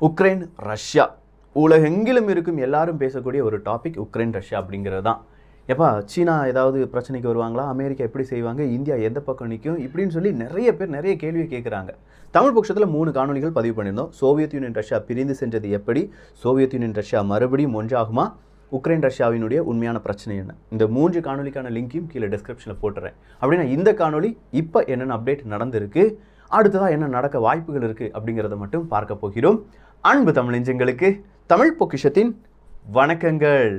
Ukraine Russia உலகெங்கிலும் இருக்கும் எல்லாரும் பேசக்கூடிய ஒரு டாபிக் உக்ரைன் ரஷ்யா அப்படிங்கிறது தான். எப்பா சீனா ஏதாவது பிரச்சனைக்கு வருவாங்களா, அமெரிக்கா எப்படி செய்வாங்க, இந்தியா எந்த பக்கம் நிற்கும் இப்படின்னு சொல்லி நிறைய பேர் நிறைய கேள்வியை கேட்குறாங்க. தமிழ் பட்சத்தில் 3 காணொலிகள் பதிவு பண்ணியிருந்தோம். சோவியத் யூனியன் ரஷ்யா பிரிந்து சென்றது எப்படி, சோவியத் யூனியன் ரஷ்யா மறுபடியும் ஒன்றாகுமா, உக்ரைன் ரஷ்யாவினுடைய உண்மையான பிரச்சனை என்ன, இந்த 3 காணொலிக்கான லிங்கையும் கீழே டிஸ்கிரிப்ஷனில் போட்டுறேன். அப்படின்னா இந்த காணொலி இப்போ என்னென்ன அப்டேட் நடந்திருக்கு, அடுத்ததாக என்ன நடக்க வாய்ப்புகள் இருக்குது அப்படிங்கிறத மட்டும் பார்க்க போகிறோம். அன்பு தமிழஞ்சங்களுக்கு தமிழ் பொக்கிஷத்தின் வணக்கங்கள்.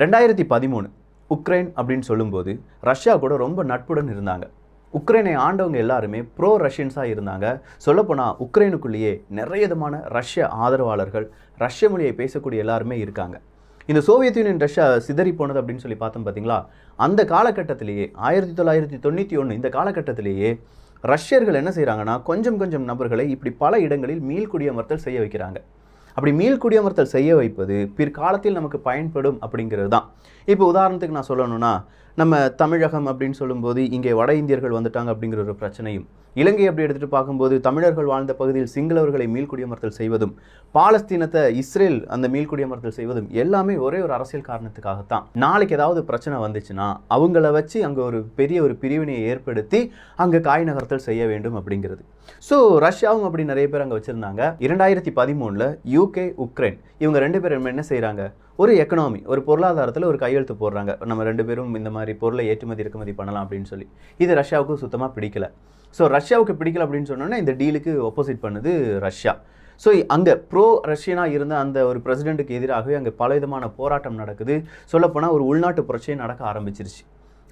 ரெண்டாயிரத்தி 13 உக்ரைன் அப்படின்னு சொல்லும்போது ரஷ்யா கூட ரொம்ப நட்புடன் இருந்தாங்க. உக்ரைனை ஆண்டவங்க எல்லாருமே ப்ரோ ரஷ்யன்ஸாக இருந்தாங்க. சொல்லப்போனால் உக்ரைனுக்குள்ளேயே நிறைய விதமான ரஷ்ய ஆதரவாளர்கள், ரஷ்ய மொழியை பேசக்கூடிய எல்லாருமே இருக்காங்க. இந்த சோவியத் யூனியன் ரஷ்யா சிதறி போனது அப்படின்னு சொல்லி பார்த்தோம் பார்த்தீங்களா, அந்த காலகட்டத்திலேயே 1991 இந்த காலகட்டத்திலேயே ரஷ்யர்கள் என்ன செய்கிறாங்கன்னா கொஞ்சம் நபர்களை இப்படி பல இடங்களில் மீள்குடியமர்த்தல் செய்ய வைக்கிறாங்க. அப்படி மீள்குடியமர்த்தல் செய்ய வைப்பது பிற்காலத்தில் நமக்கு பயன்படும் அப்படிங்கிறது தான். இப்போ உதாரணத்துக்கு நான் சொல்லணும்னா, நம்ம தமிழகம் அப்படின்னு சொல்லும்போது இங்கே வட இந்தியர்கள் வந்துட்டாங்க அப்படிங்கிற ஒரு பிரச்சனையும், இலங்கை அப்படி எடுத்துகிட்டு பார்க்கும்போது தமிழர்கள் வாழ்ந்த பகுதியில் சிங்களவர்களை மீள்குடியமர்த்தல் செய்வதும், பாலஸ்தீனத்தை இஸ்ரேல் அந்த மீள்குடியமர்த்தல் செய்வதும் எல்லாமே ஒரே ஒரு அரசியல் காரணத்துக்காகத்தான். நாளைக்கு ஏதாவது பிரச்சனை வந்துச்சுன்னா அவங்கள வச்சு அங்கே ஒரு பெரிய ஒரு பிரிவினையை ஏற்படுத்தி அங்கே காய் நகர்த்தல் செய்ய வேண்டும் அப்படிங்கிறது. ஸோ ரஷ்யாவும் அப்படி நிறைய பேர் அங்கே வச்சுருந்தாங்க. 2013 யூகே உக்ரைன் இவங்க 2 பேரும் என்ன செய்கிறாங்க, ஒரு எக்கனாமி, ஒரு பொருளாதாரத்தில் ஒரு கையெழுத்து போடுறாங்க. நம்ம 2 பேரும் இந்த மாதிரி பொருளை ஏற்றுமதி இறக்குமதி பண்ணலாம் அப்படின்னு சொல்லி. இது ரஷ்யாவுக்கு சுத்தமாக பிடிக்கல. ஸோ ரஷ்யாவுக்கு பிடிக்கல அப்படின்னு சொன்னோன்னா இந்த டீலுக்கு ஒப்போசிட் பண்ணுது ரஷ்யா. ஸோ அங்கே ப்ரோ ரஷ்யனாக இருந்த அந்த ஒரு பிரசிடெண்ட்டுக்கு எதிராகவே அங்கே பலவிதமான போராட்டம் நடக்குது. சொல்லப்போனால் ஒரு உள்நாட்டு புரட்சியை நடக்க ஆரம்பிச்சிருச்சு.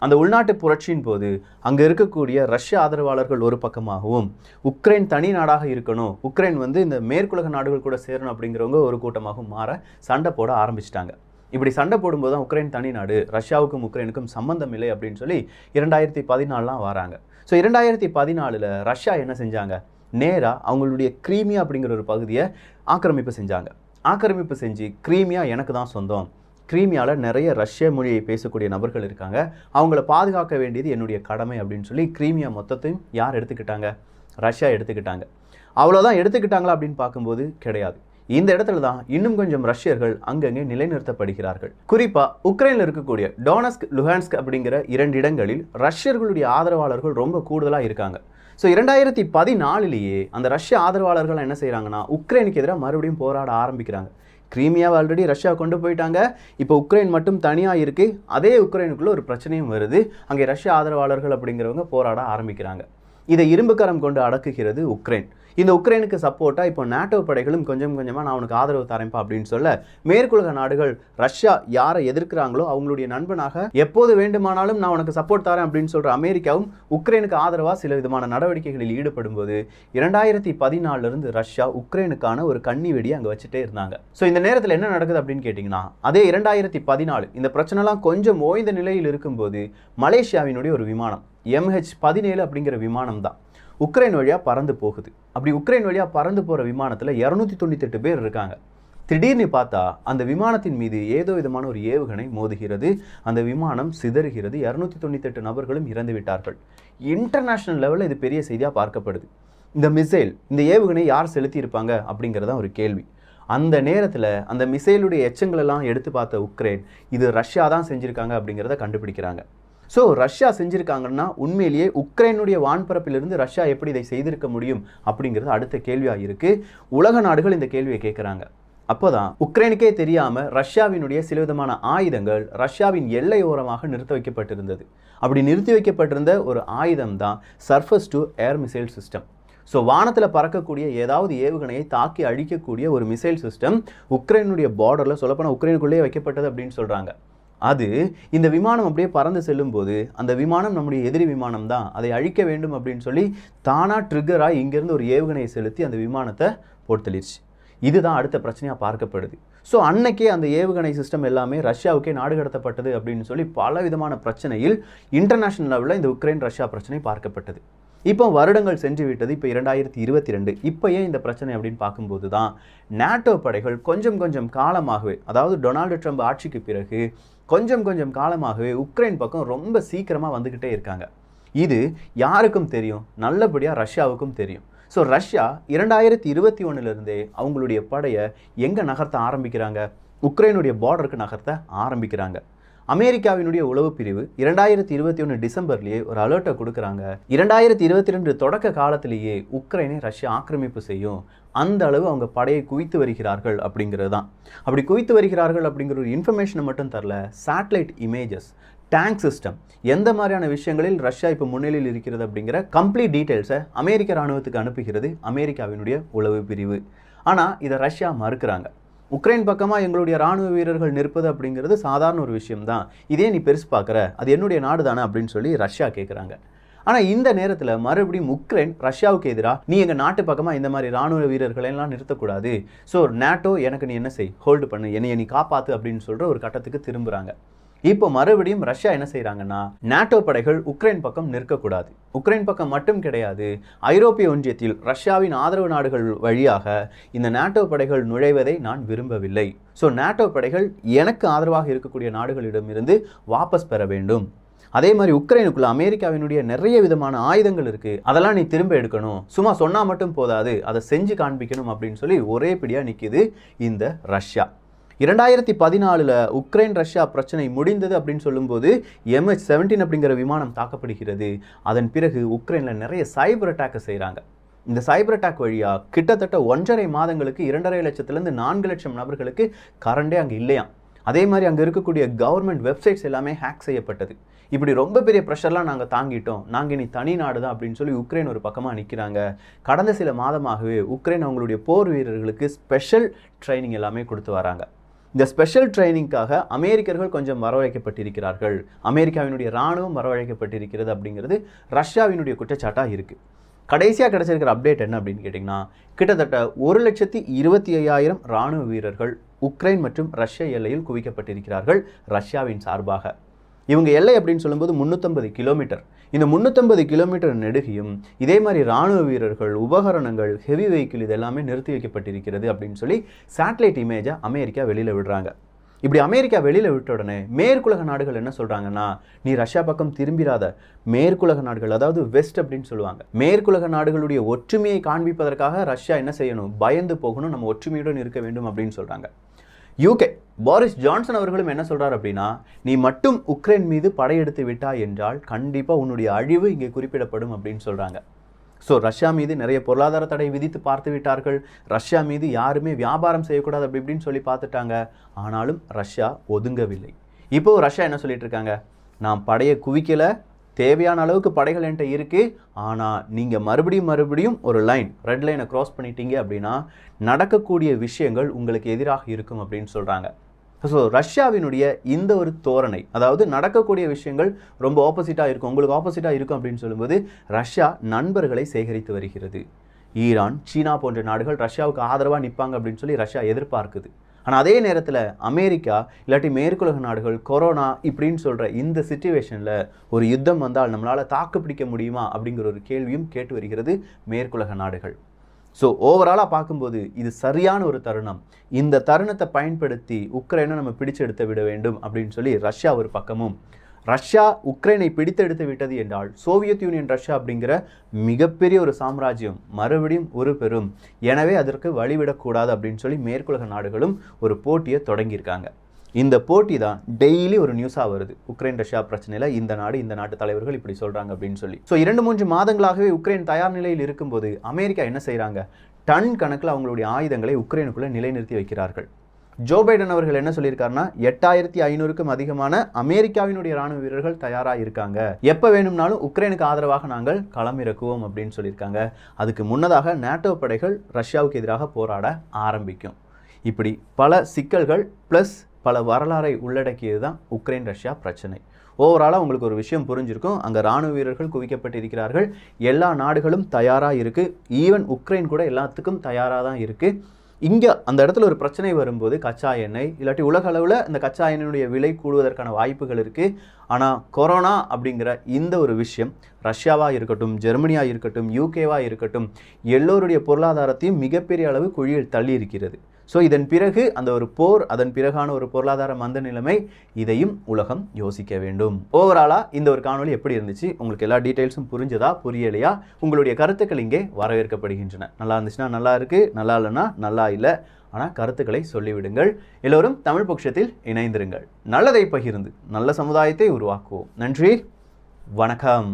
அந்த உள்நாட்டு புரட்சியின் போது அங்கே இருக்கக்கூடிய ரஷ்ய ஆதரவாளர்கள் ஒரு பக்கமாகவும், உக்ரைன் தனி நாடாக இருக்கணும், உக்ரைன் இந்த மேற்குலக நாடுகள் கூட சேரணும் அப்படிங்கிறவங்க ஒரு கூட்டமாகவும் மாற சண்டை போட ஆரம்பிச்சிட்டாங்க. இப்படி சண்டை போடும்போது தான் உக்ரைன் தனி நாடு, ரஷ்யாவுக்கும் உக்ரைனுக்கும் சம்பந்தம் இல்லை அப்படின்னு சொல்லி 2014 வராங்க. ஸோ 2014 ரஷ்யா என்ன செஞ்சாங்க, நேராக அவங்களுடைய கிரீமியா அப்படிங்கிற ஒரு பகுதியை ஆக்கிரமிப்பு செஞ்சாங்க. ஆக்கிரமிப்பு செஞ்சு கிரீமியா எனக்கு தான் சொந்தம், கிரீமியாவில் நிறைய ரஷ்ய மொழியை பேசக்கூடிய நபர்கள் இருக்காங்க, அவங்கள பாதுகாக்க வேண்டியது என்னுடைய கடமை அப்படின்னு சொல்லி கிரீமியா மொத்தத்தையும் யார் எடுத்துக்கிட்டாங்க, ரஷ்யா எடுத்துக்கிட்டாங்க. அவ்வளோதான் எடுத்துக்கிட்டாங்களா அப்படின்னு பார்க்கும்போது கிடையாது. இந்த இடத்துல தான் இன்னும் கொஞ்சம் ரஷ்யர்கள் அங்கங்கே நிலைநிறுத்தப்படுகிறார்கள். குறிப்பாக உக்ரைனில் இருக்கக்கூடிய டோனஸ்க், லுஹான்ஸ்க் அப்படிங்கிற 2 இடங்களில் ரஷ்யர்களுடைய ஆதரவாளர்கள் ரொம்ப கூடுதலாக இருக்காங்க. ஸோ 2014 அந்த ரஷ்ய ஆதரவாளர்கள் என்ன செய்கிறாங்கன்னா உக்ரைனுக்கு எதிராக மறுபடியும் போராட ஆரம்பிக்கிறாங்க. கிரீமியாவை ஆல்ரெடி ரஷ்யா கொண்டு போயிட்டாங்க, இப்போ உக்ரைன் மட்டும் தனியாக இருக்குது. அதே உக்ரைனுக்குள்ளே ஒரு பிரச்சனையும் வருது, அங்கே ரஷ்ய ஆதரவாளர்கள் அப்படிங்கிறவங்க போராட ஆரம்பிக்கிறாங்க. இதை இரும்புக்கரம் கொண்டு அடக்குகிறது உக்ரைன். இந்த உக்ரைனுக்கு சப்போர்ட்டாக இப்போ நாட்டோ படைகளும் கொஞ்சமாக நான் உனக்கு ஆதரவு தரேன்ப்பா அப்படின்னு சொல்ல, மேற்குலக நாடுகள் ரஷ்யா யாரை எதிர்க்கிறாங்களோ அவங்களுடைய நண்பனாக எப்போது வேண்டுமானாலும் நான் உனக்கு சப்போர்ட் தரேன் அப்படின்னு சொல்கிற அமெரிக்காவும் உக்ரைனுக்கு ஆதரவாக சில விதமான நடவடிக்கைகளில் ஈடுபடும் போது 2014 ரஷ்யா உக்ரைனுக்கான ஒரு கண்ணி வெடியை அங்கே வச்சுட்டே இருந்தாங்க. ஸோ இந்த நேரத்தில் என்ன நடக்குது அப்படின்னு கேட்டிங்கன்னா, அதே 2014 இந்த பிரச்சனைலாம் கொஞ்சம் ஓய்ந்த நிலையில் இருக்கும்போது மலேசியாவினுடைய ஒரு விமானம் MH17 அப்படிங்கிற விமானம் தான் உக்ரைன் வழியாக பறந்து போகுது. அப்படி உக்ரைன் வழியாக பறந்து போகிற விமானத்தில் 298 பேர் இருக்காங்க. திடீர்னு பார்த்தா அந்த விமானத்தின் மீது ஏதோ விதமான ஒரு ஏவுகணை மோதுகிறது, அந்த விமானம் சிதறுகிறது, 298 நபர்களும் இறந்து விட்டார்கள். இன்டர்நேஷ்னல் லெவலில் இது பெரிய செய்தியாக பார்க்கப்படுது. இந்த மிசைல், இந்த ஏவுகணை யார் செலுத்தியிருப்பாங்க அப்படிங்கிறதான் ஒரு கேள்வி. அந்த நேரத்தில் அந்த மிசைலுடைய எச்சங்களெல்லாம் எடுத்து பார்த்த உக்ரைன் இது ரஷ்யா தான் செஞ்சுருக்காங்க அப்படிங்கிறத கண்டுபிடிக்கிறாங்க. ஸோ ரஷ்யா செஞ்சுருக்காங்கன்னா உண்மையிலேயே உக்ரைனுடைய வான்பரப்பிலிருந்து ரஷ்யா எப்படி இதை செய்திருக்க முடியும் அப்படிங்கிறது அடுத்த கேள்வியாக இருக்குது. உலக நாடுகள் இந்த கேள்வியை கேட்குறாங்க. அப்போ தான் உக்ரைனுக்கே தெரியாமல் ரஷ்யாவினுடைய சில விதமான ஆயுதங்கள் ரஷ்யாவின் எல்லையோரமாக நிறுத்தி வைக்கப்பட்டிருந்தது. அப்படி நிறுத்தி வைக்கப்பட்டிருந்த ஒரு ஆயுதம் தான் surface to air missile system. So வானத்தில் பறக்கக்கூடிய ஏதாவது ஏவுகணையை தாக்கி அழிக்கக்கூடிய ஒரு மிசைல் சிஸ்டம் உக்ரைனுடைய பார்டரில், சொல்லப்போனால் உக்ரைனுக்குள்ளேயே வைக்கப்பட்டது அப்படின்னு சொல்கிறாங்க. அது இந்த விமானம் அப்படியே பறந்து செல்லும்போது அந்த விமானம் நம்முடைய எதிரி விமானம் தான், அதை அழிக்க வேண்டும் அப்படின்னு சொல்லி தானாக ட்ரிகராக இங்கேருந்து ஒரு ஏவுகணையை செலுத்தி அந்த விமானத்தை போட்டுலிருச்சு. இதுதான் அடுத்த பிரச்சனையாக பார்க்கப்படுது. ஸோ அன்னைக்கே அந்த ஏவுகணை சிஸ்டம் எல்லாமே ரஷ்யாவுக்கே நாடு கடத்தப்பட்டது அப்படின்னு சொல்லி பல விதமான பிரச்சனையில் இன்டர்நேஷ்னல் லெவலில் இந்த உக்ரைன் ரஷ்யா பிரச்சனை பார்க்கப்பட்டது. இப்போ வருடங்கள் சென்று விட்டது. இப்போ 2022 இப்போ ஏன் இந்த பிரச்சனை அப்படின்னு பார்க்கும்போது தான் நாட்டோ படைகள் கொஞ்சம் காலமாகவே, அதாவது டொனால்டு ட்ரம்ப் ஆட்சிக்கு பிறகு கொஞ்சம் காலமாகவே உக்ரைன் பக்கம் ரொம்ப சீக்கிரமாக வந்துக்கிட்டே இருக்காங்க. இது யாருக்கும் தெரியும்? நல்லபடியாக ரஷ்யாவுக்கும் தெரியும். ஸோ ரஷ்யா 2021 அவங்களுடைய படையை எங்கே நகர்த்த ஆரம்பிக்கிறாங்க? உக்ரைனுடைய பார்டருக்கு நகர்த்த ஆரம்பிக்கிறாங்க. அமெரிக்காவினுடைய உளவு பிரிவு 2021 டிசம்பர்லேயே ஒரு அலர்ட்டை கொடுக்குறாங்க. 2022 தொடக்க காலத்திலேயே உக்ரைனை ரஷ்யா ஆக்கிரமிப்பு செய்யும், அந்த அளவு அவங்க படையை குவித்து வருகிறார்கள் அப்படிங்கிறது தான். அப்படி குவித்து வருகிறார்கள் அப்படிங்கிற ஒரு இன்ஃபர்மேஷனை மட்டும் தரல, சேட்டலைட் இமேஜஸ், டேங்க் சிஸ்டம், எந்த மாதிரியான விஷயங்களில் ரஷ்யா இப்போ முன்னிலையில் இருக்கிறது அப்படிங்கிற கம்ப்ளீட் டீட்டெயில்ஸை அமெரிக்க இராணுவத்துக்கு அனுப்புகிறது அமெரிக்காவினுடைய உளவு பிரிவு. ஆனால் இதை ரஷ்யா மறுக்கிறாங்க. உக்ரைன் பக்கமாக எங்களுடைய இராணுவ வீரர்கள் நிற்பது அப்படிங்கிறது சாதாரண ஒரு விஷயம்தான், இதே நீ பெருசு பார்க்குற, அது என்னுடைய நாடு தானே அப்படின்னு சொல்லி ரஷ்யா கேட்குறாங்க. ஆனால் இந்த நேரத்தில் மறுபடியும் உக்ரைன் ரஷ்யாவுக்கு எதிராக நீ எங்கள் நாட்டு பக்கமாக இந்த மாதிரி இராணுவ வீரர்களெல்லாம் நிறுத்தக்கூடாது, ஸோ நேட்டோ எனக்கு நீ என்ன செய், ஹோல்டு பண்ணு, என்னைய நீ காப்பாற்று அப்படின்னு சொல்கிற ஒரு கட்டத்துக்கு திரும்புகிறாங்க. இப்போ மறுபடியும் ரஷ்யா என்ன செய்கிறாங்கன்னா, நேட்டோ படைகள் உக்ரைன் பக்கம் நிற்கக்கூடாது. உக்ரைன் பக்கம் மட்டும் கிடையாது, ஐரோப்பிய ஒன்றியத்தில் ரஷ்யாவின் ஆதரவு நாடுகள் வழியாக இந்த நேட்டோ படைகள் நுழைவதை நான் விரும்பவில்லை. ஸோ நேட்டோ படைகள் எனக்கு ஆதரவாக இருக்கக்கூடிய நாடுகளிடமிருந்து வாபஸ் பெற வேண்டும். அதே மாதிரி உக்ரைனுக்குள்ள அமெரிக்காவினுடைய நிறைய விதமான ஆயுதங்கள் இருக்குது, அதெல்லாம் நீ திரும்ப எடுக்கணும், சும்மா சொன்னால் மட்டும் போதாது, அதை செஞ்சு காண்பிக்கணும் அப்படின்னு சொல்லி ஒரே பிடியாக நிற்கிது இந்த ரஷ்யா. 2014 உக்ரைன் ரஷ்யா பிரச்சனை முடிந்தது அப்படின்னு சொல்லும்போது MH17 அப்படிங்கிற விமானம் தாக்கப்படுகிறது. அதன் பிறகு உக்ரைனில் நிறைய சைபர் அட்டாக்கை செய்கிறாங்க. இந்த சைபர் அட்டாக் வழியாக கிட்டத்தட்ட 1.5 மாதங்களுக்கு 2.5 லட்சத்துலேருந்து 4 லட்சம் நபர்களுக்கு கரண்டே அங்கே இல்லையாம். அதே மாதிரி அங்கே இருக்கக்கூடிய கவர்மெண்ட் வெப்சைட்ஸ் எல்லாமே ஹேக் செய்யப்பட்டது. இப்படி ரொம்ப பெரிய ப்ரெஷர்லாம் நாங்கள் தாங்கிட்டோம், நாங்கள் இனி தனி நாடு தான் அப்படின்னு சொல்லி உக்ரைன் ஒரு பக்கமாக நிற்கிறாங்க. கடந்த சில மாதமாகவே உக்ரைன் அவங்களுடைய போர் வீரர்களுக்கு ஸ்பெஷல் ட்ரைனிங் எல்லாமே கொடுத்து வராங்க. இந்த ஸ்பெஷல் ட்ரைனிங்காக அமெரிக்கர்கள் கொஞ்சம் வரவழைக்கப்பட்டிருக்கிறார்கள், அமெரிக்காவினுடைய இராணுவம் வரவழைக்கப்பட்டிருக்கிறது அப்படிங்கிறது ரஷ்யாவினுடைய குற்றச்சாட்டாக இருக்குது. கடைசியாக கிடைச்சிருக்கிற அப்டேட் என்ன அப்படின்னு கேட்டிங்கன்னா, கிட்டத்தட்ட 1,25,000 இராணுவ வீரர்கள் உக்ரைன் மற்றும் ரஷ்ய எல்லையில் குவிக்கப்பட்டிருக்கிறார்கள் ரஷ்யாவின் சார்பாக. இவங்க எல்லை அப்படின்னு சொல்லும்போது 350 கிலோமீட்டர். இந்த 350 கிலோமீட்டர் நெடுகியும் இதே மாதிரி இராணுவ வீரர்கள், உபகரணங்கள், ஹெவி வெஹிக்கிள் இதெல்லாமே நிறுத்தி வைக்கப்பட்டிருக்கிறது அப்படின்னு சொல்லி சேட்டலைட் இமேஜை அமெரிக்கா வெளியில் விடுறாங்க. இப்படி அமெரிக்கா வெளியில் விட்ட உடனே மேற்குலக நாடுகள் என்ன சொல்கிறாங்கன்னா, நீ ரஷ்யா பக்கம் திரும்பிராத, மேற்குலக நாடுகள், அதாவது வெஸ்ட் அப்படின்னு சொல்லுவாங்க, மேற்குலக நாடுகளுடைய ஒற்றுமையை காண்பிப்பதற்காக ரஷ்யா என்ன செய்யணும், பயந்து போகணும், நம்ம ஒற்றுமையுடன் இருக்க வேண்டும் அப்படின்னு சொல்கிறாங்க. யூகே போரிஸ் ஜான்சன் அவர்களும் என்ன சொல்கிறார் அப்படின்னா, நீ மட்டும் உக்ரைன் மீது படையெடுத்து விட்டாய் என்றால் கண்டிப்பாக உன்னுடைய அழிவு இங்கே குறிப்பிடப்படும் அப்படின்னு சொல்கிறாங்க. ஸோ ரஷ்யா மீது நிறைய பொருளாதார தடை விதித்து பார்த்து விட்டார்கள், ரஷ்யா மீது யாருமே வியாபாரம் செய்யக்கூடாது அப்படி இப்படின்னு சொல்லி பார்த்துட்டாங்க. ஆனாலும் ரஷ்யா ஒதுங்கவில்லை. இப்போது ரஷ்யா என்ன சொல்லிட்டு இருக்காங்க, நான் படையை குவிக்கலை, தேவையான அளவுக்கு படைகள் என்கிட்ட இருக்குது, ஆனால் நீங்கள் மறுபடியும் ஒரு ரெட் லைனை க்ராஸ் பண்ணிட்டீங்க அப்படின்னா நடக்கக்கூடிய விஷயங்கள் உங்களுக்கு எதிராக இருக்கும் அப்படின்னு சொல்கிறாங்க. ஸோ ரஷ்யாவினுடைய இந்த ஒரு தோரணை, அதாவது நடக்கக்கூடிய விஷயங்கள் ரொம்ப ஆப்போசிட்டாக இருக்கும், உங்களுக்கு ஆப்போசிட்டாக இருக்கும் அப்படின்னு சொல்லும்போது ரஷ்யா நண்பர்களை சேகரித்து வருகிறது. ஈரான், சீனா போன்ற நாடுகள் ரஷ்யாவுக்கு ஆதரவாக நிற்பாங்க அப்படின்னு சொல்லி ரஷ்யா எதிர்பார்க்குது. ஆனால் அதே நேரத்தில் அமெரிக்கா இல்லாட்டி மேற்குலக நாடுகள் கொரோனா இப்படின்னு சொல்கிற இந்த சிச்சுவேஷனில் ஒரு யுத்தம் வந்தால் நம்மளால் தாக்கு பிடிக்க முடியுமா அப்படிங்கிற ஒரு கேள்வியும் கேட்டு வருகிறது மேற்குலக நாடுகள். ஸோ ஓவராலாக பார்க்கும்போது இது சரியான ஒரு தருணம். இந்த தருணத்தை பயன்படுத்தி உக்ரைனை நம்ம பிடிச்செடுத்து விட வேண்டும் அப்படின்னு சொல்லி ரஷ்யா ஒரு பக்கமும், ரஷ்யா உக்ரைனை பிடித்தெடுத்து விட்டது என்றால் சோவியத் யூனியன் ரஷ்யா அப்படிங்கிற மிகப்பெரிய ஒரு சாம்ராஜ்யம் மறுபடியும் ஒரு பெறும், எனவே அதற்கு வழிவிடக்கூடாது அப்படின்னு சொல்லி மேற்குலக நாடுகளும் ஒரு போட்டியை தொடங்கியிருக்காங்க. இந்த போட்டி தான் டெய்லி ஒரு நியூஸாக வருது, உக்ரைன் ரஷ்யா பிரச்சனையில் இந்த நாட்டு தலைவர்கள் இப்படி சொல்கிறாங்க அப்படின்னு சொல்லி. ஸோ 2-3 மாதங்களாகவே உக்ரைன் தயார் நிலையில் இருக்கும்போது அமெரிக்கா என்ன செய்கிறாங்க, டன் கணக்கில் அவங்களுடைய ஆயுதங்களை உக்ரைனுக்குள்ளே நிலைநிறுத்தி வைக்கிறார்கள். ஜோ பைடன் அவர்கள் என்ன சொல்லியிருக்காருன்னா, 8,500க்கும் அதிகமான அமெரிக்காவினுடைய இராணுவ வீரர்கள் தயாராக இருக்காங்க, எப்போ வேணும்னாலும் உக்ரைனுக்கு ஆதரவாக நாங்கள் களமிறக்குவோம் அப்படின்னு சொல்லியிருக்காங்க. அதுக்கு முன்னதாக நேட்டோ படைகள் ரஷ்யாவுக்கு எதிராக போராட ஆரம்பிக்கும். இப்படி பல சிக்கல்கள் ப்ளஸ் பல வரலாறை உள்ளடக்கியது தான் உக்ரைன் ரஷ்யா பிரச்சனை. ஓவராலாக உங்களுக்கு ஒரு விஷயம் புரிஞ்சிருக்கும், அங்கே இராணுவ வீரர்கள் குவிக்கப்பட்டிருக்கிறார்கள், எல்லா நாடுகளும் தயாராக இருக்குது, ஈவன் உக்ரைன் கூட எல்லாத்துக்கும் தயாராக தான் இருக்குது. இங்கே அந்த இடத்துல ஒரு பிரச்சனை வரும்போது கச்சா எண்ணெய் இல்லாட்டி உலக அளவில் இந்த கச்சா எண்ணெயுடைய விலை கூடுவதற்கான வாய்ப்புகள் இருக்குது. ஆனால் கொரோனா அப்படிங்கிற இந்த ஒரு விஷயம் ரஷ்யாவாக இருக்கட்டும், ஜெர்மனியாக இருக்கட்டும், யூகேவாக இருக்கட்டும், எல்லோருடைய பொருளாதாரத்தையும் மிகப்பெரிய அளவு குழியில் தள்ளி இருக்கிறது. ஸோ இதன் பிறகு அந்த ஒரு போர், அதன் பிறகான ஒரு பொருளாதார மந்த நிலைமை, இதையும் உலகம் யோசிக்க வேண்டும். ஓவராலாக இந்த ஒரு காணொலி எப்படி இருந்துச்சு, உங்களுக்கு எல்லா டீட்டெயில்ஸும் புரிஞ்சதா புரியலையா, உங்களுடைய கருத்துக்கள் இங்கே வரவேற்கப்படுகின்றன. நல்லா இருந்துச்சுன்னா நல்லா இருக்குது, நல்லா இல்லைன்னா நல்லா இல்லை, ஆனால் கருத்துக்களை சொல்லிவிடுங்கள். எல்லோரும் தமிழ் பொக்கிஷத்தில் இணைந்திருங்கள். நல்லதை பகிர்ந்து நல்ல சமுதாயத்தை உருவாக்குவோம். நன்றி, வணக்கம்.